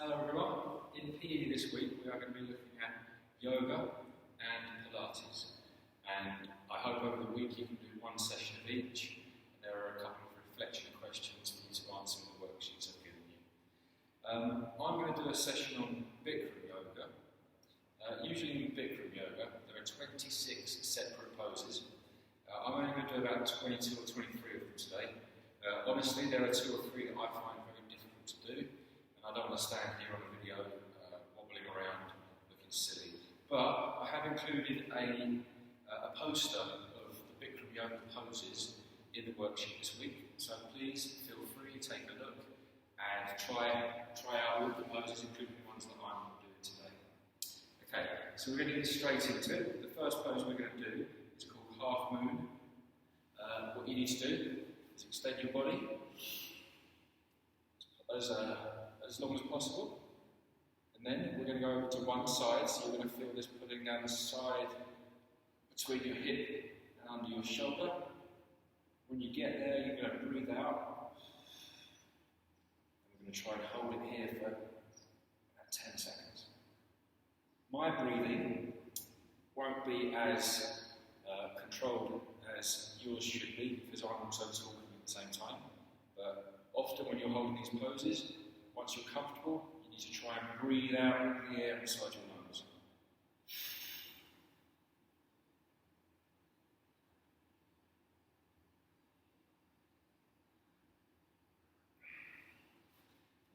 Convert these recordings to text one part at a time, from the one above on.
Hello everyone. In PE this week we are going to be looking at yoga and Pilates, and I hope over the week you can do one session of each, and there are a couple of reflection questions for you to answer in the worksheets I've given you. I'm going to do a session on Bikram yoga. Usually in Bikram yoga there are 26 separate poses. I'm only going to do about 22 or 23 of them today. Honestly, there are 2 or 3 that I find very difficult to do, and I don't want to stand here on a video wobbling around looking silly. But I have included a poster of the Bikram yoga poses in the worksheet this week, so please feel free to take a look and try out all of the poses, including the ones that I'm doing today. Okay, so we're going to get straight into it. The first pose we're going to do is called half moon. What you need to do is extend your body as long as possible, and then we're going to go over to one side, so you're going to feel this pulling down the side between your hip and under your shoulder. When you get there, you're going to breathe out, and we're going to try and hold it here for about 10 seconds. My breathing won't be as controlled as yours should be, because I'm also talking at the same time. But often when you're holding these poses, once you're comfortable, you need to try and breathe out the air inside your lungs.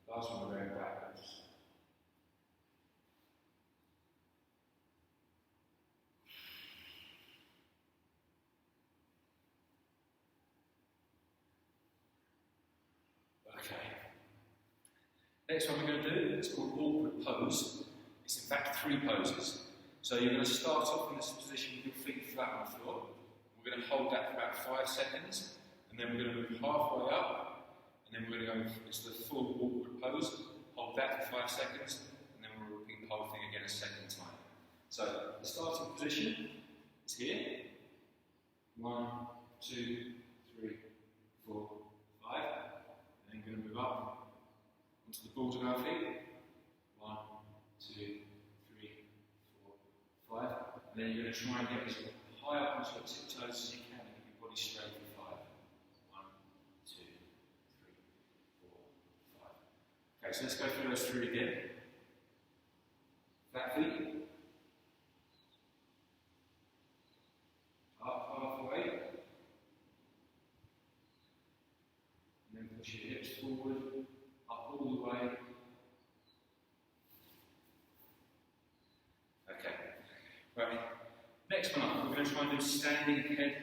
The last one we're going backwards. Okay. Next one we're going to do is called awkward pose. It's in fact 3 poses. So you're going to start off in this position with your feet flat on the floor. We're going to hold that for about 5 seconds, and then we're going to move halfway up, and then we're going to go into the full awkward pose. Hold that for 5 seconds, and then we'll repeat the whole thing again a second time. So the starting position is here. 1, 2, 3, 4, 5. And then we're going to move up onto the balls of our feet. 1, 2, 3, 4, 5. And then you're going to try and get as high up onto your tiptoes as you can and get your body straight for 5. 1, 2, 3, 4, 5. Okay, so let's go through those 3 again. Flat feet. Up halfway. And then push your hips forward, up all the way. Okay. Right. Next one up, we're going to try and do standing head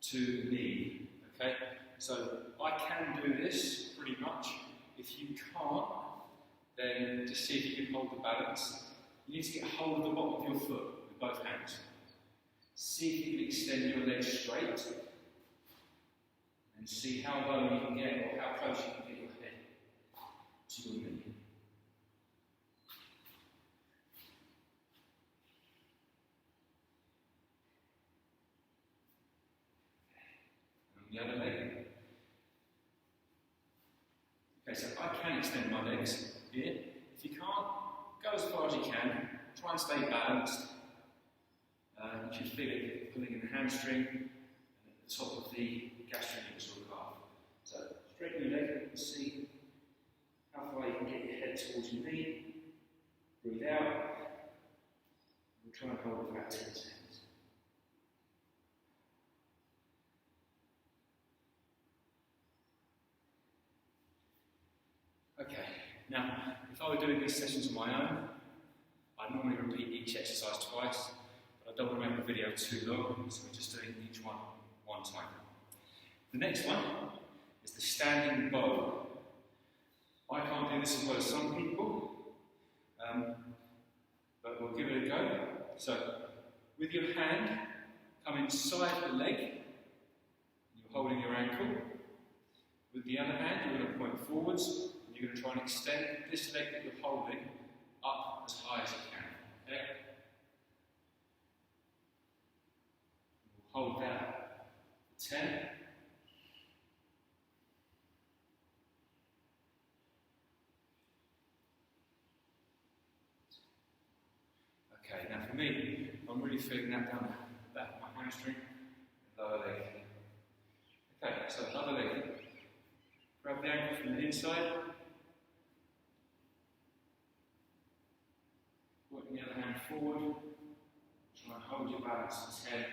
to knee. Okay. So I can do this pretty much. If you can't, then just see if you can hold the balance. You need to get hold of the bottom of your foot with both hands. See if you can extend your legs straight, and see how low you can get, or how close you can get your head to your knee. And the other leg. Okay, so I can extend my legs here. If you can't, go as far as you can. Try and stay balanced. You should feel it pulling in the hamstring and at the top of the gastrocnemius or calf. So straighten your leg and see how far you can get your head towards your knee. Breathe out. We'll try and hold it for about 10 seconds. Okay, now if I were doing these sessions on my own, I'd normally repeat each exercise twice, but I don't want to make the video too long, so we're just doing each one time. The next one is the standing bow. I can't do this as well as some people, but we'll give it a go. So, with your hand, come inside the leg, you're holding your ankle. With the other hand, you're going to point forwards, and you're going to try and extend this leg that you're holding up as high as you can. Okay? We'll hold that for 10. Okay, now for me, I'm really feeling that down the back of my hamstring, lower leg. Okay, so other leg. Grab the ankle from the inside. Putting the other hand forward. Try and hold your balance for 10.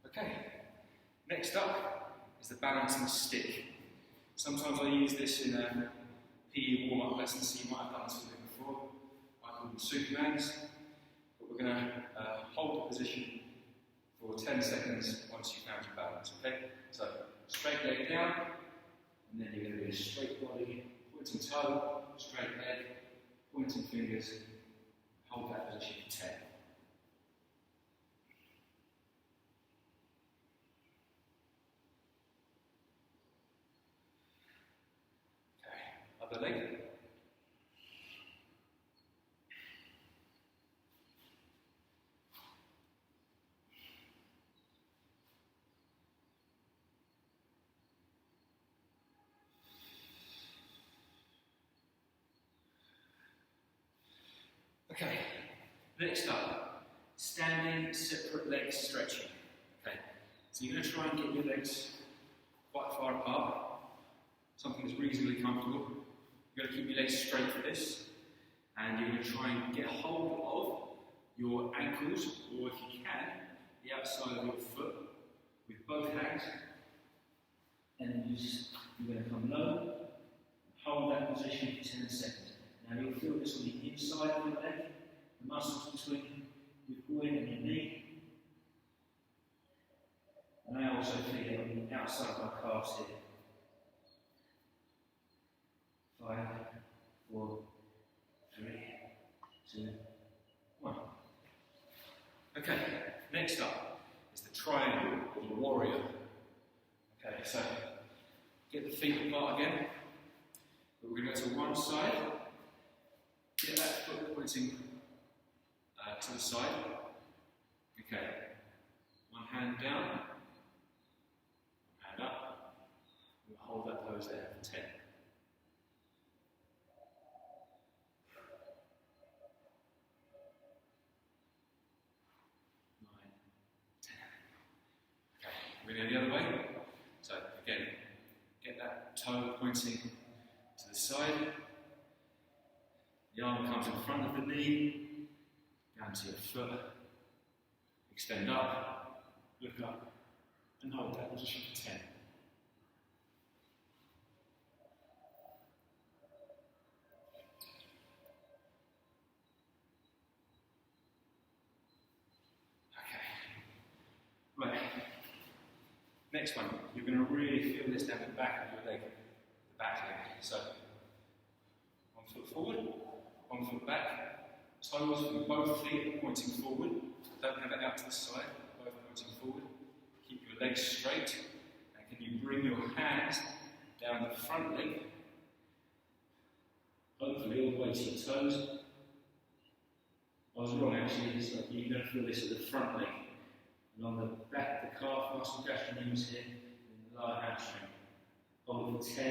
Okay, next up is the balancing stick. Sometimes I use this in a PE warm-up lesson, so you might have done this with it before. I call them Supermans, but we're going to hold the position for 10 seconds once you've found your balance, okay? So, straight leg down, and then you're going to do a straight body, pointing toe, straight leg, pointing fingers, hold that position for 10. Other leg. Okay, next up, standing separate legs stretching. Okay, so you're going to try and get your legs quite far apart, something that's reasonably comfortable. You've got to keep your legs straight for this, and you're going to try and get hold of your ankles, or if you can, the outside of your foot with both hands, and you're going to come low, hold that position for 10 seconds. Now you'll feel this on the inside of your leg, the muscles between your groin and your knee, and I also feel it on the outside of my calves here. 5, 4, 3, 2, 1. Okay, next up is the triangle or the warrior. Okay, so get the feet apart again. But we're going to go to one side. Get that foot pointing to the side. Okay, one hand down, one hand up. We'll hold that pose there for 10. 10. Okay, we're going to go the other way. So again, get that toe pointing to the side. The arm comes in front of the knee, down to your foot. Extend up, look up, and hold that position for 10. Right, next one, you're going to really feel this down the back of your leg, the back leg. So, one foot forward, one foot back, toes from both feet are pointing forward, don't have it out to the side, both pointing forward. Keep your legs straight, and can you bring your hands down the front leg, hopefully all the way to your toes. I was wrong actually, you're going to feel this at the front leg. Along the back of the calf muscle, gastrocnemius here, and the lower hamstring. Hold for 10.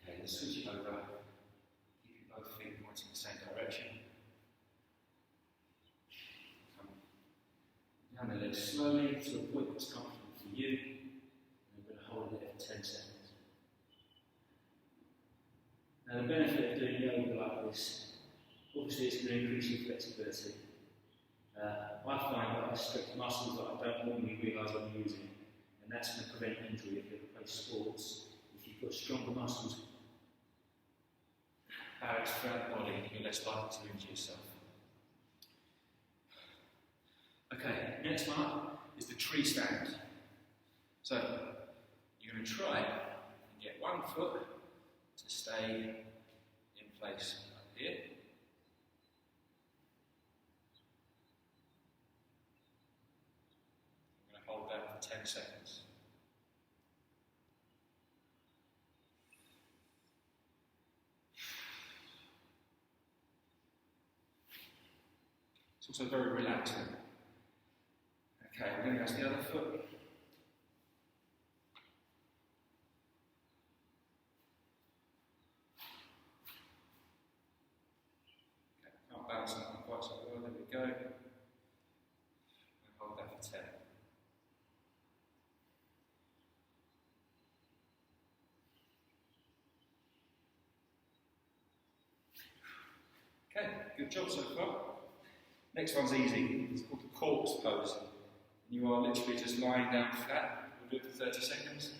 Okay, let's switch it over. Keep both feet pointing the same direction. Come down the legs slowly to a point that's comfortable for you. And we're going to hold it there for 10 seconds. Now the benefit of doing yoga like this, obviously it's going to increase your flexibility. I find that I stretch muscles that I don't normally realise I'm using, and that's going to prevent injury if you ever play sports. If you've got stronger muscles balanced throughout the body, you're less likely to injure yourself. Okay, next one up is the tree stand. So, you're going to try and get one foot to stay in place up here. I'm going to hold that for 10 seconds. It's also very relaxing. Okay, we're going to go to the other foot. Okay, can't balance that one quite so well. There we go. And hold that for 10. Okay, good job so far. Next one's easy. It's called the corpse pose. You are literally just lying down flat. We'll do it for 30 seconds.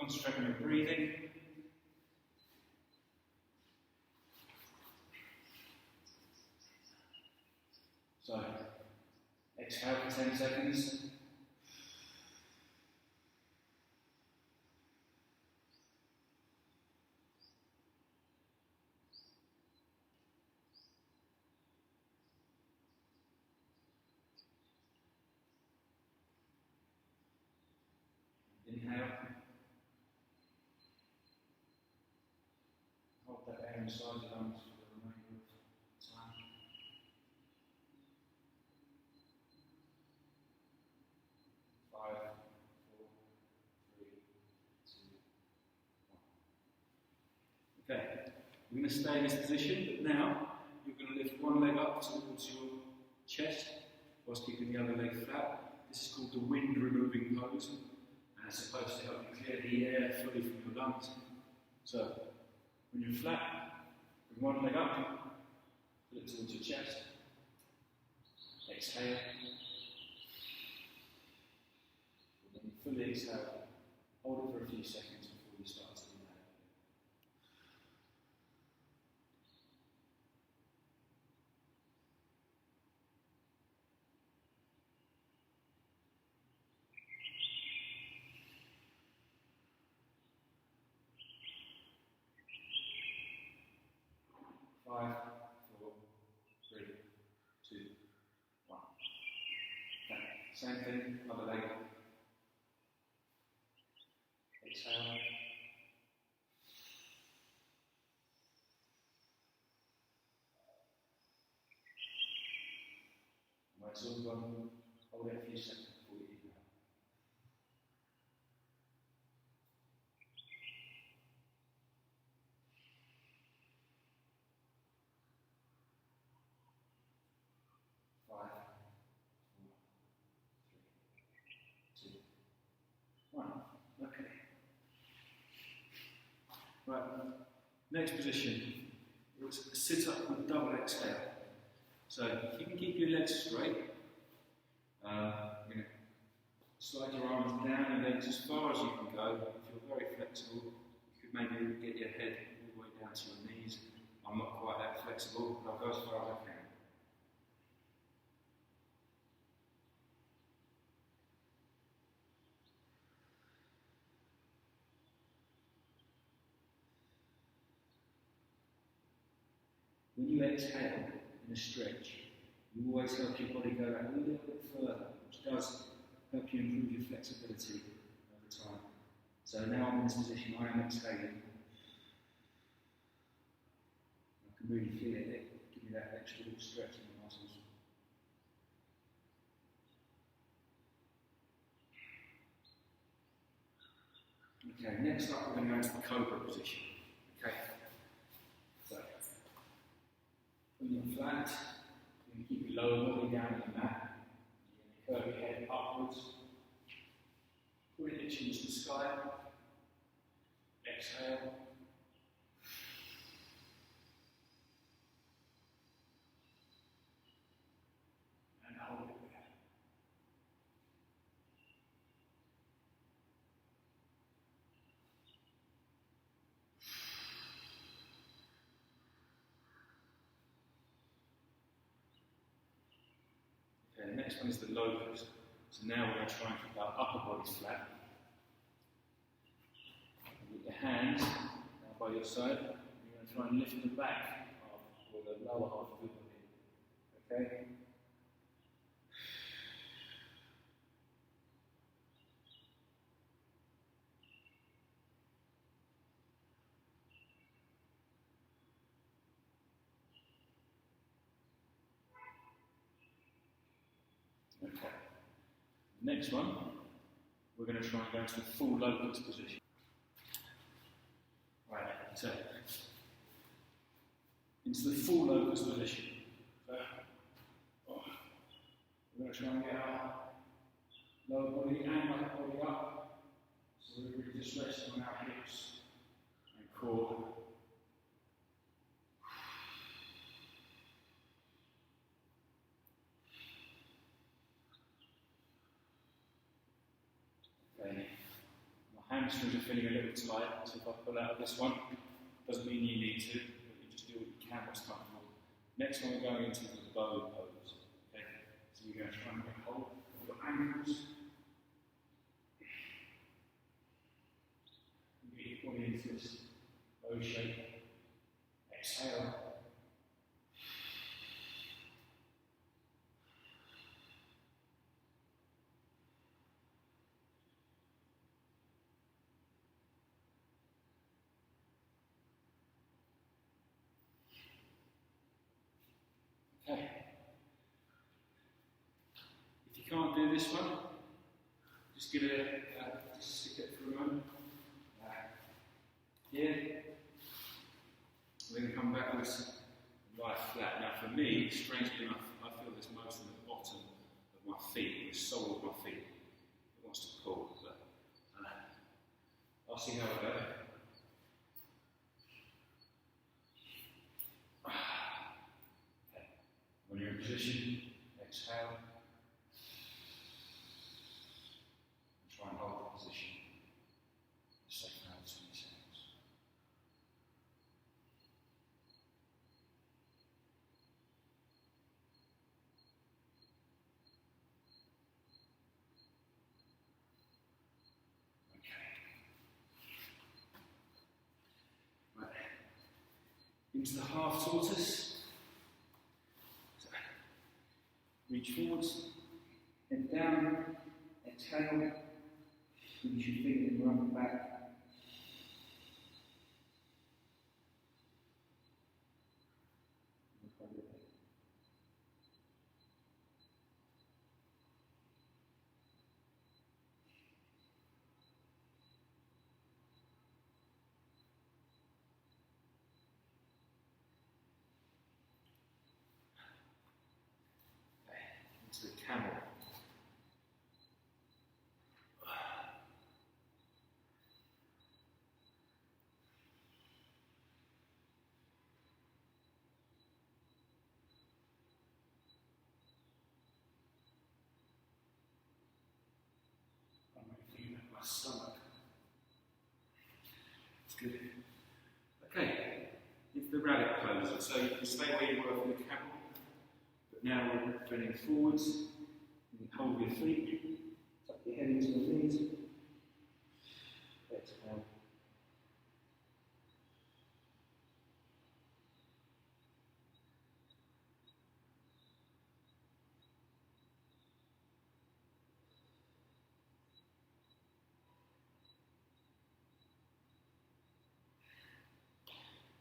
Concentrate on your breathing. So, exhale for 10 seconds. Inhale. Hold that air inside your lungs for the remainder of time. 5, 4, 3, 2, 1. Okay, we're going to stay in this position, but now you're going to lift one leg up towards your chest whilst keeping the other leg flat. This is called the wind removing pose. And it's supposed to help you clear the air fully from your lungs. So, when you're flat, bring one leg up, put it towards your chest. Exhale. And then fully exhale. Hold it for a few seconds before you start to inhale. 5, 4, 3, 2, 1. Okay. Same thing, other leg. Exhale. When it's all done, hold it a few seconds before you inhale. 5, 4, 3, 2, 1. Okay. Right. Next position. It's a sit up with double exhale. So if you can keep your legs straight, you're going to slide your arms down and legs as far as you can go. If you're very flexible, you could maybe get your head all the way down to your knees. I'm not quite that flexible, but I'll go as far as I can. When you exhale in a stretch, you always help your body go back a little bit further, which does help you improve your flexibility over time. So now I'm in this position, I am exhaling. I can really feel it give me that extra little stretch in the muscles. Okay, next up we're going to go into the cobra position. Okay. So, when you're flat, you're going to keep your lower body down on the mat. You're going to curve your head upwards. Put your chin to the sky. Exhale. And hold it there. Okay, the next one is the locust. So now we're going to try and keep our upper bodies flat. With your hands now by your side, you're going to try and lift the back half or the lower half of your body. Okay? Okay. Next one, we're going to try and go into the full locust position. Right, so into the full locust position. So, we're going to try and get our lower body and upper body up. So we're really just resting on our hips and core. Okay. My hamstrings are feeling a little tight, so if I pull out of this one, doesn't mean you need to, but you just do what you can, what's comfortable. Next one we're going into the bow pose. Okay? So you're going to try and get hold of your ankles. Get your body into this bow shape. Exhale. Okay. If you can't do this one, just give it just stick it for a moment. Here. We're going to come backwards and lie flat. Now for me, strangely enough, I feel this most in the bottom of my feet, the sole of my feet. It wants to pull, but I'll see how I go. Okay. When you're in position, exhale. And try and hold the position. Just like another 20 seconds. Right. Into the half tortoise. So, reach forwards, head down, exhale, reach your feet and run back. Into the camel. I'm feeling my stomach. It's good. Okay, into the rabbit pose. So you can stay where you were for the camel, but now we're bending forwards. You can hold your feet, tuck your head into your knees. Exhale.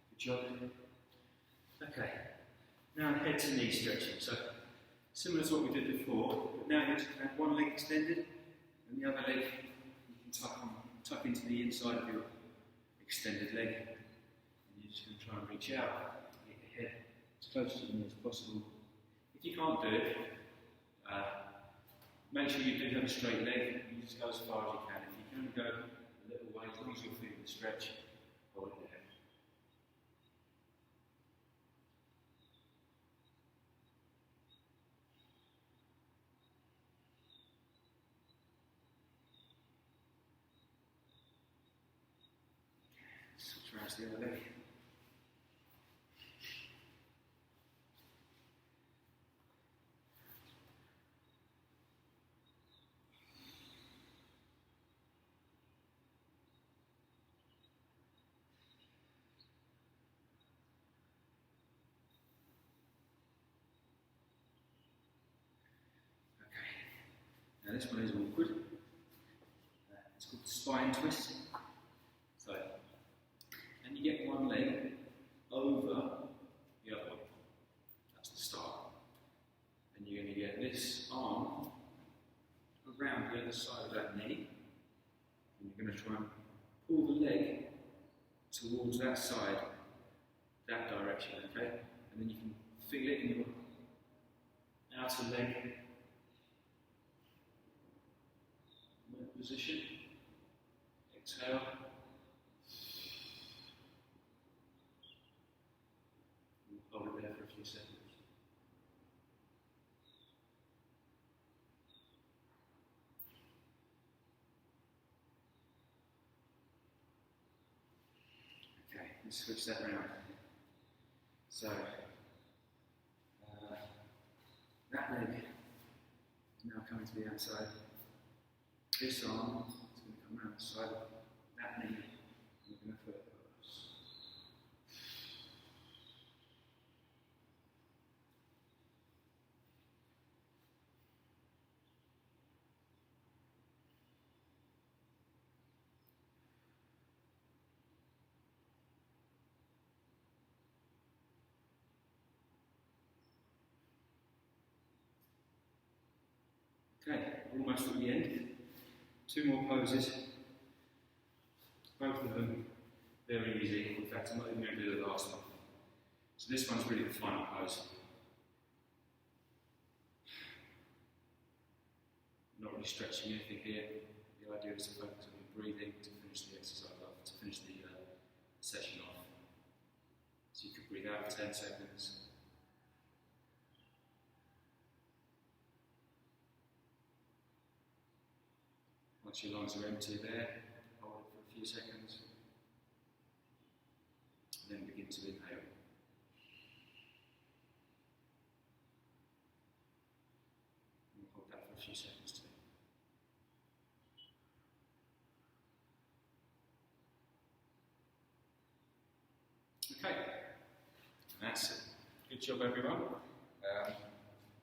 Good job. Okay, now head to knee stretching. So similar to what we did before, but now you just have one leg extended and the other leg you can tuck into the inside of your extended leg. And you're just going to try and reach out, get your head as close to the knee as possible. If you can't do it, make sure you do have a straight leg. You just go as far as you can. If you can go a little way, as long as you're feeling the stretch, hold it there. Switch around to the other leg. Now this one is awkward. It's called the spine twist. So, and you get one leg over the other one. That's the start. And you're going to get this arm towards that side, that direction, okay? And then you can feel it in your outer leg position. Exhale. Hold it there for a few seconds. Okay, let's switch that around. So, that leg is now coming to the outside. This arm is going to come around the side. That knee, we're going to foot across. Okay, almost at the end. 2 more poses. Both of them very easy. In fact, I'm not even going to do the last one. So this one's really the final pose. I'm not really stretching anything here. The idea is to focus on your breathing to finish the exercise off, to finish the session off. So you could breathe out for 10 seconds. Once your lungs are empty there, hold it for a few seconds. And then begin to inhale. And hold that for a few seconds too. Okay, that's it. Good job, everyone.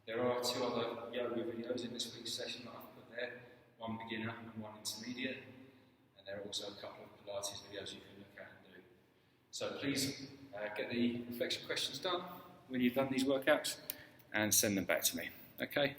There are 2 other yoga videos in this week's session that I've put there. One beginner and one intermediate, and there are also a couple of Pilates videos you can look at and do. So please get the reflection questions done when you've done these workouts and send them back to me. Okay?